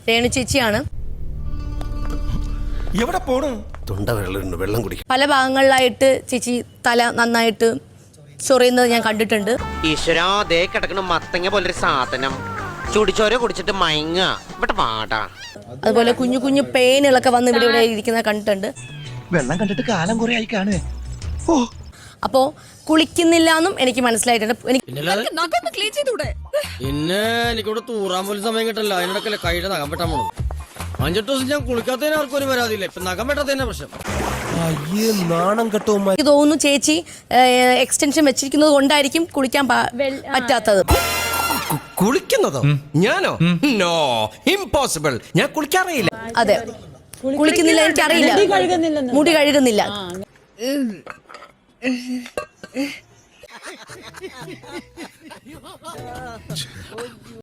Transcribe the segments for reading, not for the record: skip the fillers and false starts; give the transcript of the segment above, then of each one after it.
രേണു ചേച്ചിയാണ്. എവിടെ പോണു? തൊണ്ട വെള്ളം കുടിക്കും. പല ഭാഗങ്ങളിലായിട്ട് ചേച്ചി തല നന്നായിട്ട് ചൊറിയുന്നത് ഞാൻ കണ്ടിട്ടുണ്ട്. ഈശ്വരാ, ദേ കിടക്കണ മത്തങ്ങ പോലൊരു സാധനം ചുടിച്ചോര കുടിച്ചിട്ട് മയങ്ങ ഇവിടെ പാടാ. അതുപോലെ കുഞ്ഞു കുഞ്ഞു പേനുകളൊക്കെ വന്ന് ഇവിടെ ഇരിക്കുന്ന കണ്ടിട്ടുണ്ട്. വെള്ളം കണ്ടിട്ട് കാലം കുറെ ആയി കാണുവേ. അപ്പോ കുളിക്കുന്നില്ല എന്നും എനിക്ക് മനസ്സിലായിട്ടുണ്ട്. പിന്നെ എനിക്കിവിടെ തൂറാൻ പോലും സമയം കിട്ടല്ലോ. അതിനിടക്കല്ലേ കൈയുടെ നഖം വെട്ടാൻ പോണത്. 5-8 ദിവസം ഞാൻ കുളിക്കാത്തതിന് ആർക്കും ഒരു പരാതിയില്ല. ഇപ്പൊ നഖം വെട്ടാത്തതിന്റെ പ്രശ്നം. അയ്യേ, നാണം കെട്ടോ. എനിക്ക് തോന്നുന്നു ചേച്ചി എക്സ്റ്റൻഷൻ വെച്ചിരിക്കുന്നത് കൊണ്ടായിരിക്കും കുളിക്കാൻ പറ്റാത്തത്. കുളിക്കുന്നതോ? ഞാനോ? No, impossible. ഞാൻ കുളിക്കാറിയില്ല. അതെ, കുളിക്കുന്നില്ല, എനിക്കറിയില്ല. മുടി കഴുകുന്നില്ല.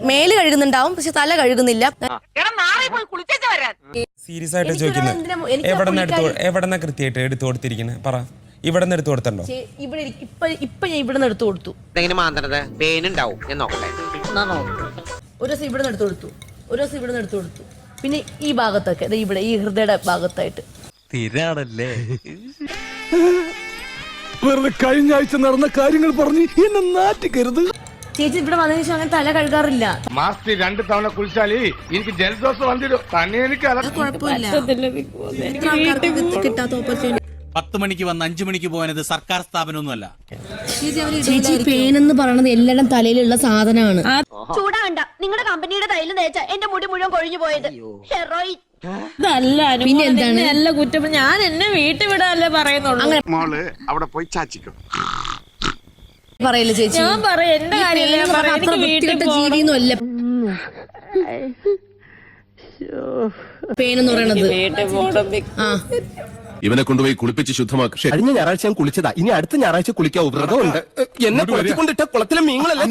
മേല് കഴുകുന്നുണ്ടാവും, പക്ഷെ തല കഴുകുന്നില്ല. സീരിയസ് ആയിട്ട് ചോദിക്കുന്നത് എവിടെന്നാ കൃത്യമായിട്ട് എടുത്തു കൊടുത്തിരിക്കുന്നത്? പറ, ഇവിടെ നിന്ന് എടുത്തു കൊടുത്തോ? ഇപ്പൊ ഞാൻ ഇവിടെ നിന്ന് എടുത്തു കൊടുത്തു. പേനുണ്ടാവും, ഞാൻ നോക്കട്ടെ. ഒരു ദിവസം ഇവിടെ നിന്ന് എടുത്തു കൊടുത്തു, ഒരു ദിവസം ഇവിടെ നിന്ന് എടുത്തു കൊടുത്തു. പിന്നെ ഈ ഭാഗത്തൊക്കെ ഇവിടെ ഈ ഹൃദയയുടെ ഭാഗത്തായിട്ട് തിരാണല്ലേ. വെറുതെ കഴിഞ്ഞ ആഴ്ച നടന്ന കാര്യങ്ങൾ പറഞ്ഞ് എന്നെ നാറ്റിക്കരുത്. ചേച്ചി ഇവിടെ വന്നതിന് ശേഷം അങ്ങനെ തല കഴുകാറില്ല. മാസത്തിൽ 2 തവണ കുളിച്ചാല് എനിക്ക് ജലദോഷം വന്നിടും. തന്നെ എനിക്ക് 10 മണിക്ക് വന്ന് 5 മണിക്ക് പോകാനത് സർക്കാർ സ്ഥാപനമൊന്നുമല്ല. ചേച്ചി പേനെന്ന് പറയണത് എല്ലാവരും തലയിലുള്ള സാധനമാണ്. ചൂടാണ്ട, നിങ്ങളുടെ കമ്പനിയുടെ തൈല് തേച്ച എന്റെ മുടി മുഴുവൻ കൊഴിഞ്ഞു പോയത്. ഹെറോയിൻ. പിന്നെ എന്താണ് നല്ല കുറ്റം? ഞാൻ എന്നെ വീട്ടിൽ വിടാല്ലേ പറയുന്നുള്ളൂ. മോള് അവിടെ പോയി ചാച്ചിക്കും പറയില്ല ചേച്ചി. ഞാൻ പറയാം, എന്റെ കാര്യം ജീവിയൊന്നും അല്ല പേനെന്ന് പറയണത്. ഇവനെ കൊണ്ടുപോയി കുളിപ്പിച്ച് ശുദ്ധമാക്കും. കഴിഞ്ഞ ഞായറാഴ്ച ഞാൻ കുളിച്ചതാ. ഇനി അടുത്ത ഞായറാഴ്ച കുളിക്കാൻ വ്രതമുണ്ട്. എന്നെ കുളിക്കൊണ്ടിട്ട കുളത്തിലെ മീങ്ങളെല്ലാം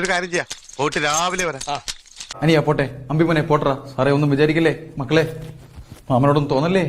ഒരു കാര്യം ചെയ്യാം. പോയിട്ട് രാവിലെ വരാം. അനിയാ പോട്ടെ, അമ്പിമനെ പോട്ടറാ. സാറേ ഒന്നും വിചാരിക്കല്ലേ മക്കളെ, മാമനോടൊന്നും തോന്നല്ലേ.